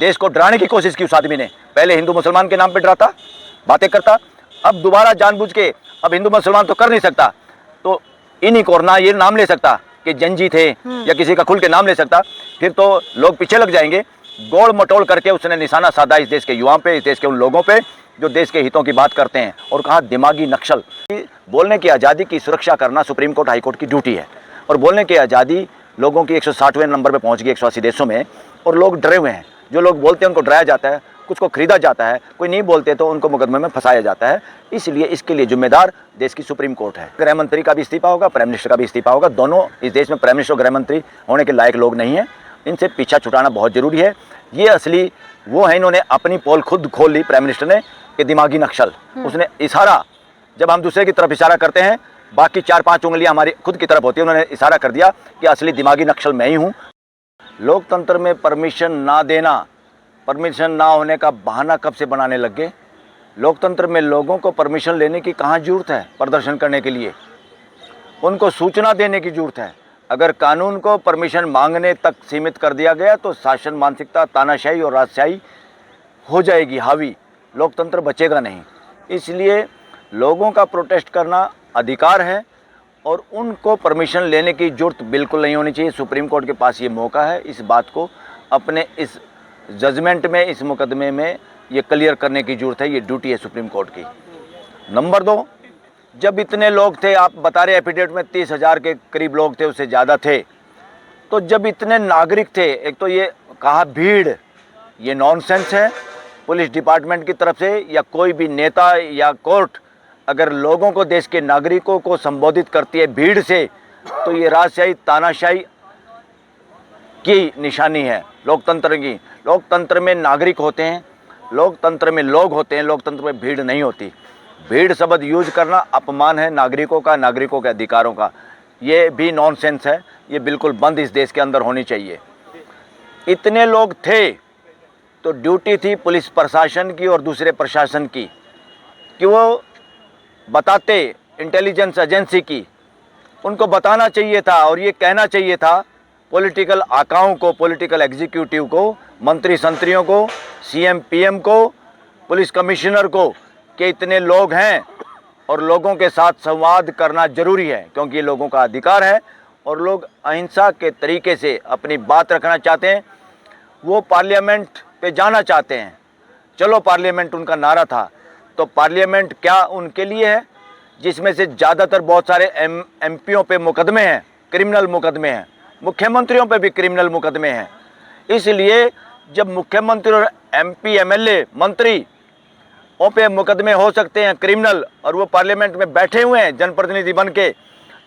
देश को डराने की कोशिश की उस आदमी ने। पहले हिंदू मुसलमान के नाम पे डराता, बातें करता, अब दोबारा जानबूझ के अब हिंदू मुसलमान तो कर नहीं सकता, तो इन्हीं को ना ये नाम ले सकता कि जंजी थे या किसी का खुल के नाम ले सकता, फिर तो लोग पीछे लग जाएंगे। गोड़ मटोल करके उसने निशाना साधा इस देश के युवाओं पे, इस देश के उन लोगों पे जो देश के हितों की बात करते हैं। और कहा दिमागी नक्सल। बोलने की आज़ादी की सुरक्षा करना सुप्रीम कोर्ट हाई कोर्ट की ड्यूटी है, और बोलने की आज़ादी लोगों की 160वें नंबर पे पहुंच गई 180 देशों में, और लोग डरे हुए हैं। जो लोग बोलते हैं उनको डराया जाता है, कुछ को खरीदा जाता है, कोई नहीं बोलते तो उनको मुकदमे में फंसाया जाता है। इसलिए इसके लिए जिम्मेदार देश की सुप्रीम कोर्ट है। गृह मंत्री का भी इस्तीफा होगा, प्राइम मिनिस्टर का भी इस्तीफा होगा। दोनों इस देश में प्राइम मिनिस्टर और गृह मंत्री होने के लायक लोग नहीं हैं, इनसे पीछा छुटाना बहुत जरूरी है। ये असली वो है, इन्होंने अपनी पोल खुद खोल ली प्राइम मिनिस्टर ने कि दिमागी नक्सल। उसने इशारा, जब हम दूसरे की तरफ इशारा करते हैं बाकी 4-5 उंगलियां हमारी खुद की तरफ होती है, उन्होंने इशारा कर दिया कि असली दिमागी नक्सल मैं ही हूँ। लोकतंत्र में परमिशन ना देना, परमिशन ना होने का बहाना कब से बनाने लग गए। लोकतंत्र में लोगों को परमिशन लेने की कहाँ जरूरत है प्रदर्शन करने के लिए, उनको सूचना देने की जरूरत है। अगर कानून को परमिशन मांगने तक सीमित कर दिया गया तो शासन मानसिकता, तानाशाही और राजशाही हो जाएगी हावी, लोकतंत्र बचेगा नहीं। इसलिए लोगों का प्रोटेस्ट करना अधिकार है और उनको परमिशन लेने की जरूरत बिल्कुल नहीं होनी चाहिए। सुप्रीम कोर्ट के पास ये मौका है इस बात को अपने इस जजमेंट में, इस मुकदमे में ये क्लियर करने की जरूरत है। ये ड्यूटी है सुप्रीम कोर्ट की। नंबर 2, जब इतने लोग थे, आप बता रहे एफिडेविट में 30,000 के करीब लोग थे, उससे ज़्यादा थे, तो जब इतने नागरिक थे, एक तो ये कहा भीड़, ये नॉनसेंस है पुलिस डिपार्टमेंट की तरफ से या कोई भी नेता या कोर्ट अगर लोगों को, देश के नागरिकों को संबोधित करती है भीड़ से, तो ये राजशाही, तानाशाही की निशानी है लोकतंत्र की। लोकतंत्र में नागरिक होते हैं, लोकतंत्र में लोग होते हैं, लोकतंत्र में भीड़ नहीं होती। भीड़ शब्द यूज करना अपमान है नागरिकों का, नागरिकों के अधिकारों का। ये भी नॉनसेंस है, ये बिल्कुल बंद इस देश के अंदर होनी चाहिए। इतने लोग थे तो ड्यूटी थी पुलिस प्रशासन की और दूसरे प्रशासन की कि वो बताते, इंटेलिजेंस एजेंसी की, उनको बताना चाहिए था और ये कहना चाहिए था पॉलिटिकल आकाओं को, पॉलिटिकल एग्जीक्यूटिव को, मंत्री संत्रियों को, सीएम पीएम को, पुलिस कमिश्नर को कि इतने लोग हैं और लोगों के साथ संवाद करना जरूरी है, क्योंकि ये लोगों का अधिकार है और लोग अहिंसा के तरीके से अपनी बात रखना चाहते हैं। वो पार्लियामेंट पे जाना चाहते हैं। चलो पार्लियामेंट उनका नारा था, तो पार्लियामेंट क्या उनके लिए है जिसमें से ज़्यादातर बहुत सारे एमपीओं पे मुकदमे हैं, क्रिमिनल मुकदमे हैं, मुख्यमंत्रियों पे भी क्रिमिनल मुकदमे हैं। इसलिए जब मुख्यमंत्री और एमपी, एमएलए, मंत्री पे मुकदमे हो सकते हैं क्रिमिनल और वो पार्लियामेंट में बैठे हुए हैं जनप्रतिनिधि बन के,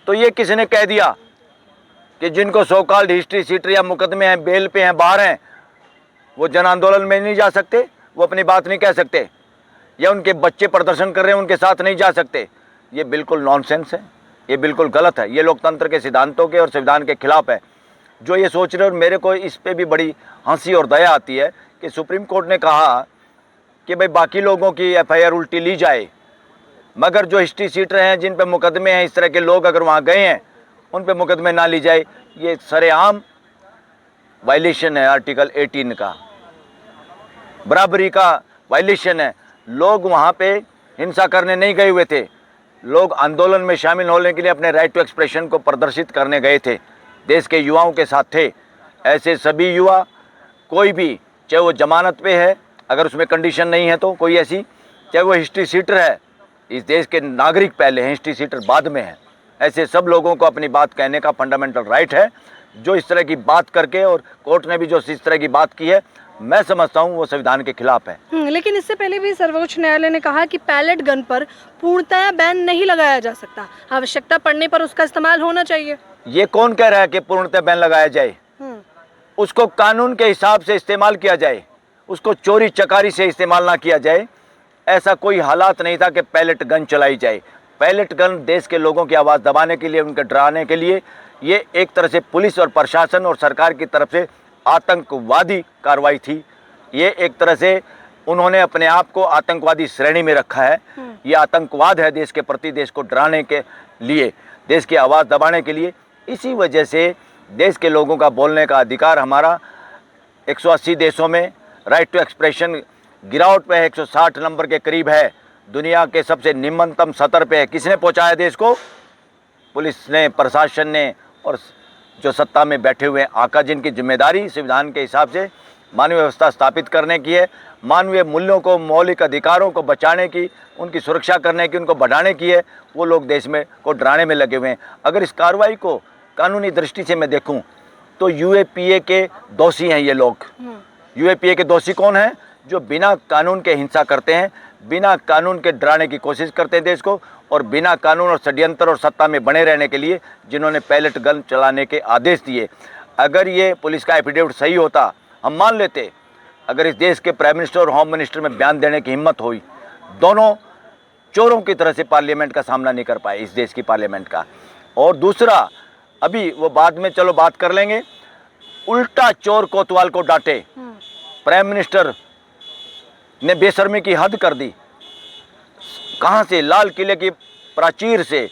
तो ये किसने कह दिया कि जिनको सो कॉल्ड हिस्ट्री सीटर या मुकदमे हैं, बेल पे हैं, बाहर हैं, वो जन आंदोलन में नहीं जा सकते, वो अपनी बात नहीं कह सकते, या उनके बच्चे प्रदर्शन कर रहे हैं उनके साथ नहीं जा सकते? ये बिल्कुल नॉनसेंस है, ये बिल्कुल गलत है, ये लोकतंत्र के सिद्धांतों के और संविधान के खिलाफ है जो ये सोच रहे। और मेरे को इस पे भी बड़ी हंसी और दया आती है कि सुप्रीम कोर्ट ने कहा कि भाई बाकी लोगों की एफआईआर उल्टी ली जाए, मगर जो हिस्ट्री सीटर हैं, जिन पे मुकदमे हैं, इस तरह के लोग अगर वहाँ गए हैं उन पे मुकदमे ना ली जाए। ये सरेआम वायलेशन है आर्टिकल 18 का, बराबरी का वायलेशन है। लोग वहाँ पे हिंसा करने नहीं गए हुए थे, लोग आंदोलन में शामिल होने के लिए अपने राइट टू एक्सप्रेशन को प्रदर्शित करने गए थे, देश के युवाओं के साथ थे। ऐसे सभी युवा, कोई भी, चाहे वो जमानत पे है अगर उसमें कंडीशन नहीं है तो कोई ऐसी, चाहे वो हिस्ट्री सीटर है, इस देश के नागरिक पहले हैं, हिस्ट्री सीटर बाद में है, ऐसे सब लोगों को अपनी बात कहने का फंडामेंटल राइट है। जो इस तरह की बात करके, और कोर्ट ने भी जो इस तरह की बात की है, मैं समझता हूँ वो संविधान के खिलाफ है। लेकिन इससे पहले भी सर्वोच्च न्यायालय ने कहा कि पैलेट गन पर पूर्णतया बैन नहीं लगाया जा सकता, आवश्यकता पड़ने पर उसका इस्तेमाल होना चाहिए। ये कौन कह रहा है कि पूर्णतः बैन लगाया जाए? उसको कानून के हिसाब से इस्तेमाल किया जाए, उसको चोरी चकारी से इस्तेमाल ना किया जाए। ऐसा कोई हालात नहीं था कि पैलेट गन चलाई जाए। पैलेट गन देश के लोगों की आवाज़ दबाने के लिए, उनके डराने के लिए, ये एक तरह से पुलिस और प्रशासन और सरकार की तरफ से आतंकवादी कार्रवाई थी। ये एक तरह से उन्होंने अपने आप को आतंकवादी श्रेणी में रखा है। ये आतंकवाद है देश के प्रति, देश को डराने के लिए, देश की आवाज़ दबाने के लिए। इसी वजह से देश के लोगों का बोलने का अधिकार हमारा 180 देशों में राइट टू एक्सप्रेशन गिरावट पे है, 160 नंबर के करीब है, दुनिया के सबसे निम्नतम स्तर पे है। किसने पहुंचाया देश को? पुलिस ने, प्रशासन ने, और जो सत्ता में बैठे हुए आका, जिनकी जिम्मेदारी संविधान के हिसाब से मानवीय व्यवस्था स्थापित करने की है, मानवीय मूल्यों को, मौलिक अधिकारों को बचाने की, उनकी सुरक्षा करने की, उनको बढ़ाने की है, वो लोग देश में को डराने में लगे हुए हैं। अगर इस कार्रवाई को कानूनी दृष्टि से मैं देखूं तो यूएपीए के दोषी हैं ये लोग। यूएपीए के दोषी कौन हैं? जो बिना कानून के हिंसा करते हैं, बिना कानून के डराने की कोशिश करते हैं देश को, और बिना कानून और षड्यंत्र और सत्ता में बने रहने के लिए जिन्होंने पैलेट गन चलाने के आदेश दिए। अगर ये पुलिस का एफिडेविट सही होता, हम मान लेते। अगर इस देश के प्राइम मिनिस्टर और होम मिनिस्टर में बयान देने की हिम्मत हुई, दोनों चोरों की तरह से पार्लियामेंट का सामना नहीं कर पाए, इस देश की पार्लियामेंट का। और दूसरा, अभी वो बाद में चलो बात कर लेंगे, उल्टा चोर कोतवाल को डांटे। प्राइम मिनिस्टर ने बेशर्मी की हद कर दी। कहाँ से? लाल किले की प्राचीर से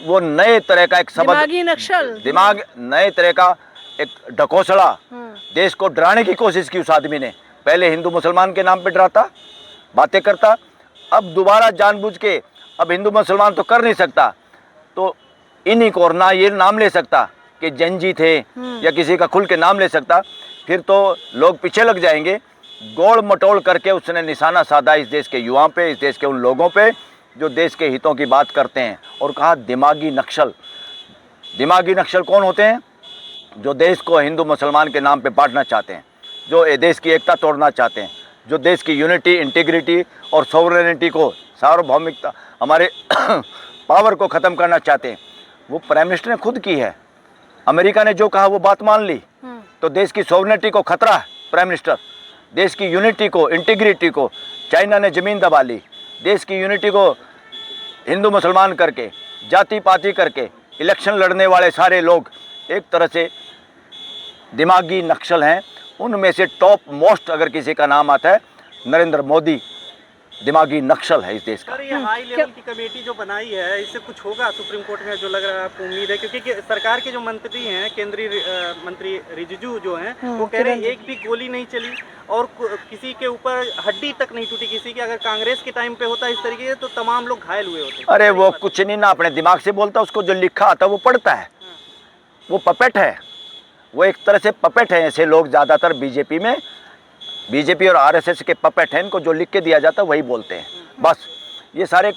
वो नए तरह का एक सबक, दिमागी नक्सल, दिमाग, नए तरह का एक ढकोसला देश को डराने की कोशिश की उस आदमी ने। पहले हिंदू मुसलमान के नाम पे डराता, बातें करता, अब दोबारा जानबूझ के, अब हिंदू मुसलमान तो कर नहीं सकता, तो इन्हीं को, और ना ये नाम ले सकता कि जंजी थे या किसी का खुल के नाम ले सकता, फिर तो लोग पीछे लग जाएंगे। गोल मटोल करके उसने निशाना साधा इस देश के युवाओं पे, इस देश के उन लोगों पे जो देश के हितों की बात करते हैं, और कहा दिमागी नक्सल। दिमागी नक्सल कौन होते हैं? जो देश को हिंदू मुसलमान के नाम पे बांटना चाहते हैं, जो देश की एकता तोड़ना चाहते हैं, जो देश की यूनिटी, इंटीग्रिटी और सोवरेनिटी को, सार्वभौमिकता, हमारे पावर को ख़त्म करना चाहते हैं। वो प्राइम मिनिस्टर ने खुद की है। अमेरिका ने जो कहा वो बात मान ली, तो देश की सोवरेनिटी को खतरा है। प्राइम मिनिस्टर देश की यूनिटी को, इंटीग्रिटी को, चाइना ने ज़मीन दबा ली। देश की यूनिटी को हिंदू मुसलमान करके, जाति पाति करके इलेक्शन लड़ने वाले सारे लोग एक तरह से दिमागी नक्सल हैं। उनमें से टॉप मोस्ट अगर किसी का नाम आता है, नरेंद्र मोदी दिमागी नक्सल है इस देश का। सर, ये हाई लेवल की कमेटी जो बनाई है, इससे कुछ होगा सुप्रीम कोर्ट में? जो लग रहा है आपको उम्मीद है? क्योंकि सरकार के जो मंत्री हैं, केंद्रीय मंत्री रिजिजू जो हैं, वो कह रहे हैं एक भी गोली नहीं चली और किसी के ऊपर हड्डी तक नहीं टूटी किसी की। अगर कांग्रेस के टाइम पे होता इस तरीके से तो तमाम लोग घायल हुए होते। अरे वो कुछ नहीं ना अपने दिमाग से बोलता, उसको जो लिखा आता वो पढ़ता है। वो पपेट है, वो एक तरह से पपेट है। ऐसे लोग ज़्यादातर बीजेपी में, बीजेपी और आरएसएस के पपेट हैं। इनको जो लिख के दिया जाता है वही बोलते हैं बस। ये सारे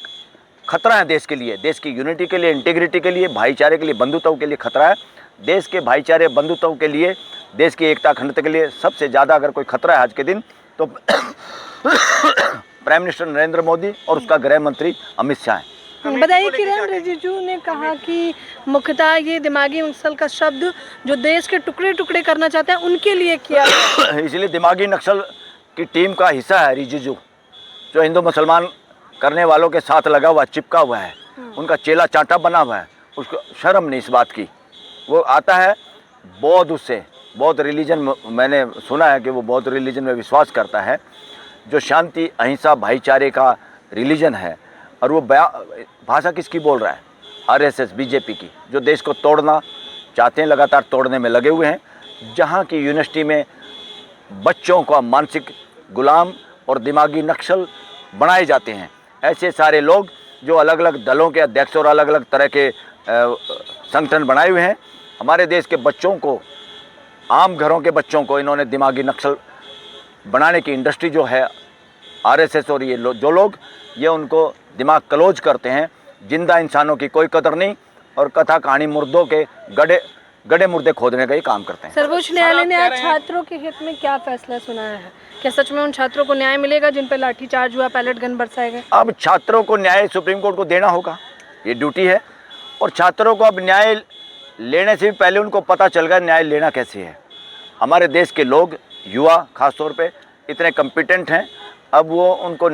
खतरा है देश के लिए, देश की यूनिटी के लिए, इंटीग्रिटी के लिए, भाईचारे के लिए, बंधुत्व के लिए खतरा है। देश के भाईचारे, बंधुत्व के लिए, देश की एकता, अखंडता के लिए सबसे ज़्यादा अगर कोई खतरा है आज के दिन तो प्राइम मिनिस्टर नरेंद्र मोदी और उसका गृह मंत्री अमित शाह हैं। बताइए, किरण रिजिजू ने कहा कि मुख्यतः ये दिमागी नक्सल का शब्द जो देश के टुकड़े टुकड़े करना चाहते हैं उनके लिए किया गया है। इसलिए दिमागी नक्सल की टीम का हिस्सा है रिजिजू, जो हिंदू मुसलमान करने वालों के साथ लगा हुआ, चिपका हुआ है, उनका चेला चाटा बना हुआ है। उसको शर्म नहीं इस बात की। वो आता है बौद्ध, उससे बौद्ध रिलीजन, मैंने सुना है कि वो बौद्ध रिलीजन में विश्वास करता है, जो शांति, अहिंसा, भाईचारे का रिलीजन है। और वो भाषा किसकी बोल रहा है? आरएसएस, बीजेपी की, जो देश को तोड़ना चाहते हैं, लगातार तोड़ने में लगे हुए हैं। जहाँ की यूनिवर्सिटी में बच्चों का मानसिक गुलाम और दिमागी नक्सल बनाए जाते हैं। ऐसे सारे लोग जो अलग अलग दलों के अध्यक्ष और अलग अलग तरह के संगठन बनाए हुए हैं, हमारे देश के बच्चों को, आम घरों के बच्चों को इन्होंने दिमागी नक्सल बनाने की इंडस्ट्री जो है आरएसएस और ये जो लोग, ये उनको दिमाग कलोज करते हैं। जिंदा इंसानों की कोई कदर नहीं और कथा कहानी मुर्दों के गड़े मुर्दे खोदने का ही काम करते हैं। सर्वोच्च न्यायालय ने आज छात्रों के हित में क्या फैसला सुनाया है? क्या सच में उन छात्रों को न्याय मिलेगा जिन पर लाठीचार्ज हुआ, पैलेट गन बरसाए गए? अब छात्रों को न्याय सुप्रीम कोर्ट को देना होगा, ये ड्यूटी है। और छात्रों को अब न्याय लेने से भी पहले उनको पता चल गया न्याय लेना कैसे है। हमारे देश के लोग, युवा खास तौर पे, इतने कम्पिटेंट हैं, अब वो उनको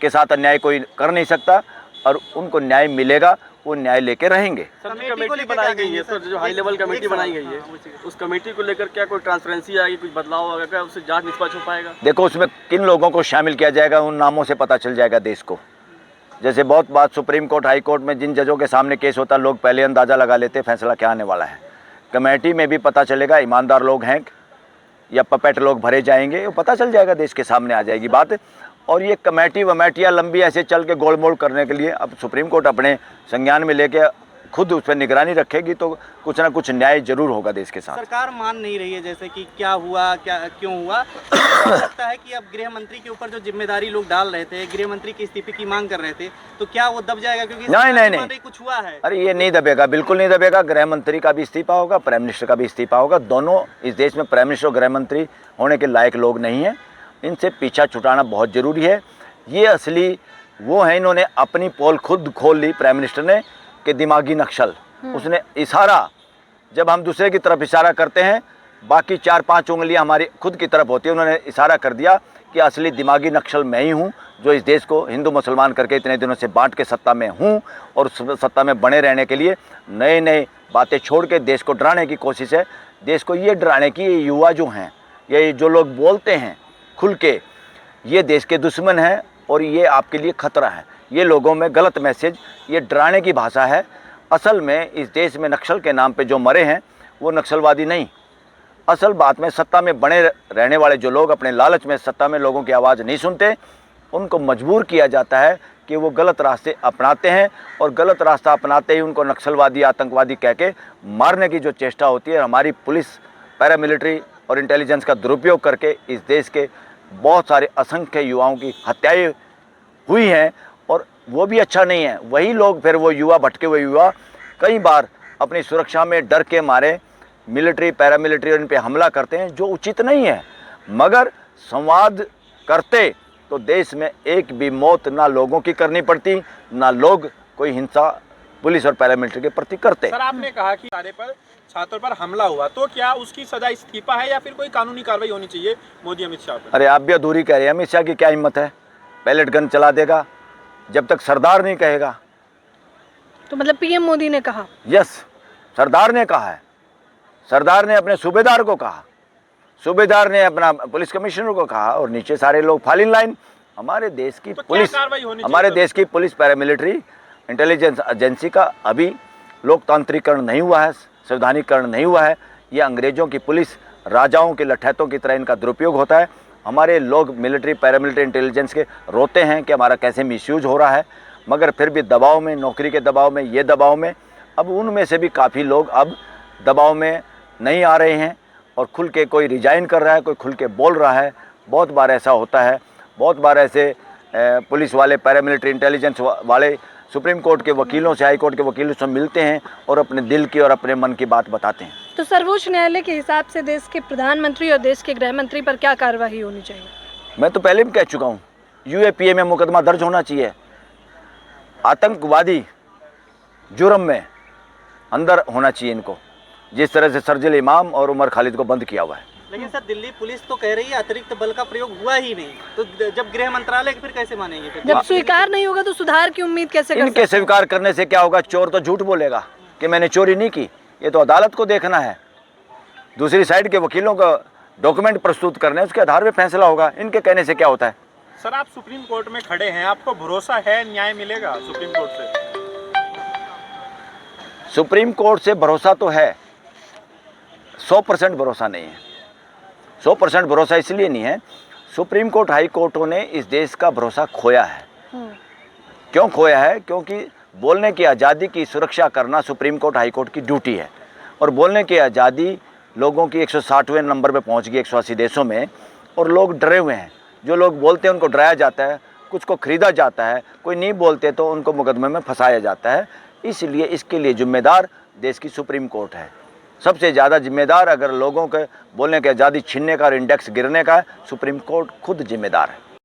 के साथ अन्याय कोई कर नहीं सकता और उनको न्याय मिलेगा, वो न्याय लेके रहेंगे। कमेटी बनाई गई है सर, जो हाई लेवल कमेटी बनाई गई है, उस कमेटी को लेकर क्या कोई ट्रांसपेरेंसी आएगी, कुछ बदलाव आएगा क्या, उससे जांच निष्पक्ष हो पाएगा? देखो, उसमें किन लोगों को शामिल किया जाएगा उन नामों से पता चल जाएगा देश को। जैसे बहुत बात सुप्रीम कोर्ट, हाई कोर्ट में जिन जजों के सामने केस होता है, लोग पहले अंदाज़ा लगा लेते फैसला क्या आने वाला है। कमेटी में भी पता चलेगा ईमानदार लोग हैं या पपेट लोग भरे जाएंगे, वो पता चल जाएगा, देश के सामने आ जाएगी बात। और ये कमेटी वमेटियाँ लंबी ऐसे चल के गोलमोल करने के लिए अब सुप्रीम कोर्ट अपने संज्ञान में लेके खुद उस पर निगरानी रखेगी तो कुछ ना कुछ न्याय जरूर होगा देश के साथ। सरकार मान नहीं रही है, जैसे कि क्या हुआ, क्या क्यों हुआ। तो लगता है कि अब गृह मंत्री के ऊपर जो जिम्मेदारी लोग डाल रहे थे, गृह मंत्री के इस्तीफे की मांग कर रहे थे, तो क्या वो दब जाएगा? क्योंकि नहीं कुछ हुआ है। अरे ये नहीं दबेगा, बिल्कुल नहीं दबेगा। गृह मंत्री का भी इस्तीफा होगा, प्राइम मिनिस्टर का भी इस्तीफा होगा। दोनों इस देश में प्राइम मिनिस्टर और गृह मंत्री होने के लायक लोग नहीं हैं, इनसे पीछा छुटाना बहुत ज़रूरी है। ये असली वो हैं, इन्होंने अपनी पोल खुद खोल ली प्राइम मिनिस्टर ने कि दिमागी नक्सल। उसने इशारा, जब हम दूसरे की तरफ इशारा करते हैं बाकी 4-5 उंगलियां हमारी खुद की तरफ होती है, उन्होंने इशारा कर दिया कि असली दिमागी नक्सल मैं ही हूँ, जो इस देश को हिंदू मुसलमान करके इतने दिनों से बांट के सत्ता में हूँ और सत्ता में बने रहने के लिए नए नए बातें छोड़ के देश को डराने की कोशिश है। देश को ये डराने की, ये युवा जो हैं, ये जो लोग बोलते हैं खुल के, ये देश के दुश्मन हैं और ये आपके लिए खतरा है। ये लोगों में गलत मैसेज, ये डराने की भाषा है। असल में इस देश में नक्सल के नाम पे जो मरे हैं वो नक्सलवादी नहीं, असल बात में सत्ता में बने रहने वाले जो लोग अपने लालच में सत्ता में लोगों की आवाज़ नहीं सुनते, उनको मजबूर किया जाता है कि वो गलत रास्ते अपनाते हैं और गलत रास्ता अपनाते ही उनको नक्सलवादी, आतंकवादी कह के मारने की जो चेष्टा होती है। हमारी पुलिस, पैरामिलिट्री और इंटेलिजेंस का दुरुपयोग करके इस देश के बहुत सारे असंख्य युवाओं की हत्याएं हुई हैं और वो भी अच्छा नहीं है। वही लोग फिर वो युवा, भटके हुए युवा कई बार अपनी सुरक्षा में डर के मारे मिलिट्री, पैरामिलिट्री और इन पे हमला करते हैं, जो उचित नहीं है। मगर संवाद करते तो देश में एक भी मौत ना लोगों की करनी पड़ती, ना लोग कोई हिंसा पुलिस और पैरामिलिट्री के प्रति करते। सर, आपने कहा कि छात्रों पर हमला हुआ, तो क्या उसकी सजा इस्तीफा है या फिर कोई कानूनी कार्रवाई होनी चाहिए मोदी अमित शाह पर? अरे आप भी अधूरी कह रहे हैं। अमित शाह की क्या हिम्मत है, पैलेट गन चला देगा जब तक सरदार नहीं कहेगा। तो मतलब पीएम मोदी ने कहा? यस, सरदार ने कहा है। सरदार ने अपने सूबेदार को कहा, सूबेदार ने अपना पुलिस कमिश्नर को कहा और नीचे सारे लोग फॉल इन लाइन। हमारे देश की तो पुलिस, हमारे देश की पुलिस, पैरामिलिट्री, इंटेलिजेंस एजेंसी का अभी लोकतांत्रिकरण नहीं हुआ है, संवैधानिकरण नहीं हुआ है। ये अंग्रेजों की पुलिस, राजाओं के लठैतों की तरह इनका दुरुपयोग होता है। हमारे लोग मिलिट्री, पैरामिलिट्री, इंटेलिजेंस के रोते हैं कि हमारा कैसे मिसयूज हो रहा है, मगर फिर भी दबाव में, नौकरी के दबाव में, ये दबाव में, अब उनमें से भी काफ़ी लोग अब दबाव में नहीं आ रहे हैं और खुल के कोई रिजाइन कर रहा है, कोई खुल के बोल रहा है। बहुत बार ऐसा होता है, बहुत बार ऐसे पुलिस वाले, पैरामिलिट्री, इंटेलिजेंस वाले सुप्रीम कोर्ट के वकीलों से, हाई कोर्ट के वकीलों से मिलते हैं और अपने दिल की और अपने मन की बात बताते हैं। तो सर्वोच्च न्यायालय के हिसाब से देश के प्रधानमंत्री और देश के गृह मंत्री पर क्या कार्रवाई होनी चाहिए? मैं तो पहले भी कह चुका हूँ, यूएपीए में मुकदमा दर्ज होना चाहिए। आतंकवादी जुर्म में अंदर होना चाहिए इनको, जिस तरह से शर्जील इमाम और उमर खालिद को बंद किया हुआ है। लेकिन सर, दिल्ली पुलिस तो कह रही है अतिरिक्त बल का प्रयोग हुआ ही नहीं, तो जब गृह मंत्रालय फिर कैसे मानेंगे? फिर जब स्वीकार नहीं होगा तो सुधार की उम्मीद कैसे कर इनके स्वीकार करने से क्या होगा? चोर तो झूठ बोलेगा कि मैंने चोरी नहीं की। ये तो अदालत को देखना है, दूसरी साइड के वकीलों का डॉक्यूमेंट प्रस्तुत करने, उसके आधार पर फैसला होगा। इनके कहने से क्या होता है? सर, आप सुप्रीम कोर्ट में खड़े हैं, आपको भरोसा है न्याय मिलेगा सुप्रीम कोर्ट से? सुप्रीम कोर्ट से भरोसा तो है, 100% भरोसा नहीं है। 100% भरोसा इसलिए नहीं है, सुप्रीम कोर्ट, हाई कोर्टों ने इस देश का भरोसा खोया है। क्यों खोया है? क्योंकि बोलने की आज़ादी की सुरक्षा करना सुप्रीम कोर्ट, हाई कोर्ट की ड्यूटी है और बोलने की आज़ादी लोगों की 160वें नंबर पे पहुंच गई 180 देशों में और लोग डरे हुए हैं। जो लोग बोलते हैं उनको डराया जाता है, कुछ को खरीदा जाता है, कोई नहीं बोलते तो उनको मुकदमे में फंसाया जाता है। इसलिए इसके लिए जिम्मेदार देश की सुप्रीम कोर्ट है। सबसे ज़्यादा जिम्मेदार अगर लोगों के बोलने की आज़ादी छीनने का और इंडेक्स गिरने का है, सुप्रीम कोर्ट खुद जिम्मेदार है।